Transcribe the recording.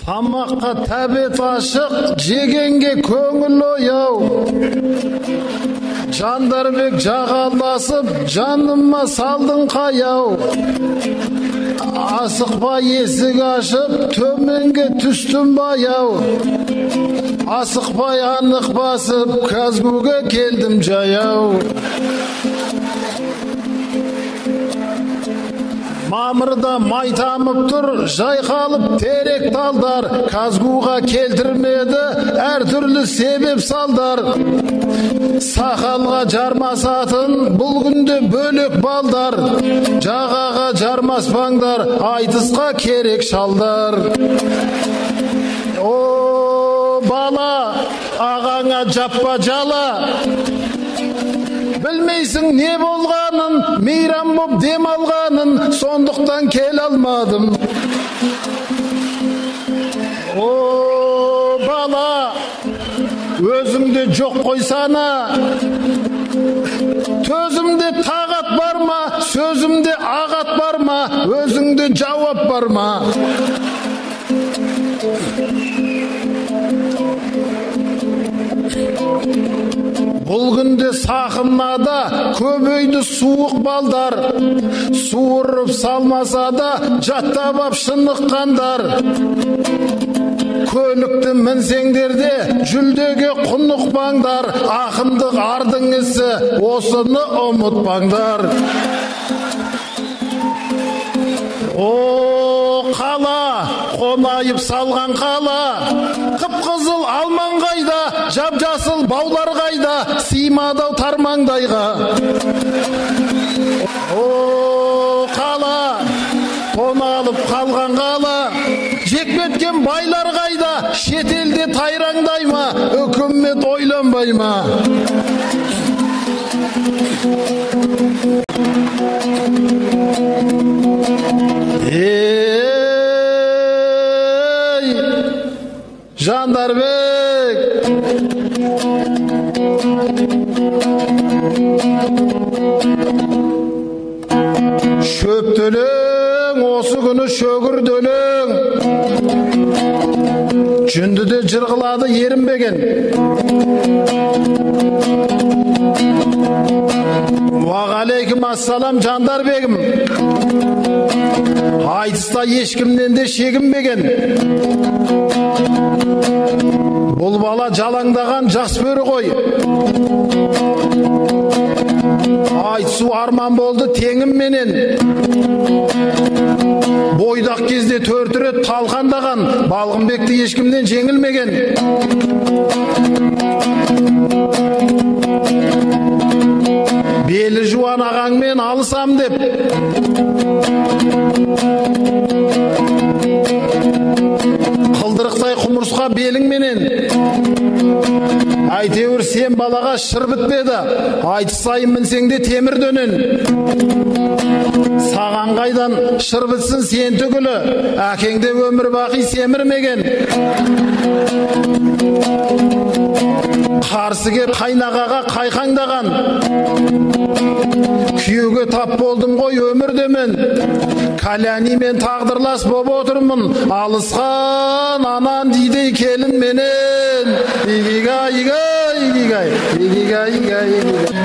Тамаққа тәбет ашық, жегенге көңіл ояу. Жандарбек жағаласып, жаныма салдың қаяу. Асықпай есік ашып, төменге түстім баяу. Асықпай анық басып, Казгуге келдім жаяу. Мамырда май тамып тұр, жайқалып терек талдар. Казгуға келтірмеді әртүрлі себеп салдар. Сақалға жармасатын бұл күнде бөлек балдар. Жағаға жармаспаңдар, айтысқа керек шалдар. О, бала, ағаңа жаппа жала. Білмейсің не болғанын, мейрам боп дем алғанын, сондықтан кел алмадым. О, бала, өзіңде жоқ қойсана. Төзімде тағат бар ма, сөзімде ағат бар ма, өзіңде жауап бар ма? Бұл күнде сақынада көбейді суық балдар. Суырып салмаса да жаттап ап шыныққандар. Көлікті мінсеңдер де жүлдеге құнықпаңдар. Ақындық ардың ісі, осыны ұмытпаңдар. О, қала, қонайып салған қала. Қып-қызыл алман қайда, жап-жасыл баулар қайда, сыймадау тармаңдайға. О, қала, тоналып қалған қала. Жекметкен байлар қайда, шетелде тайраңдай ма, үкімет ойланбай ма? Жандарбек, шөптөлең, осы күні шөгірдөлең. Жүнді де жырғылады ерінбеген. Уағалейкум ассалам Жандарбегім. Айтыста ешкімнен де шегінбеген. Бұл бала жалаңдаған жас бөрі ғой. Айтысу арман болды теңім менен. Бойдақ кезде төртірет талқандаған, Балғынбекті ешкімнен жеңілмеген. Белі жуан ағаңмен алысам деп қылдырықтай құмырсқа беліңменен. Әйтеуір сен балаға шыр бітпеді, айтысайын мінсеңде темір дөнен. Саған қайдан шыр бітсін сен түгілі, әкеңде өмір бақи семірмеген. Қарсы кеп қайнағаға қайқаңдаған, күйеуге тап болдым ғой өмірдемен. Кәләнимен тағдырлас боп отырмын, алысқан анан дейді келін менен. Игигай, игигай, игигай, игигай, игигай.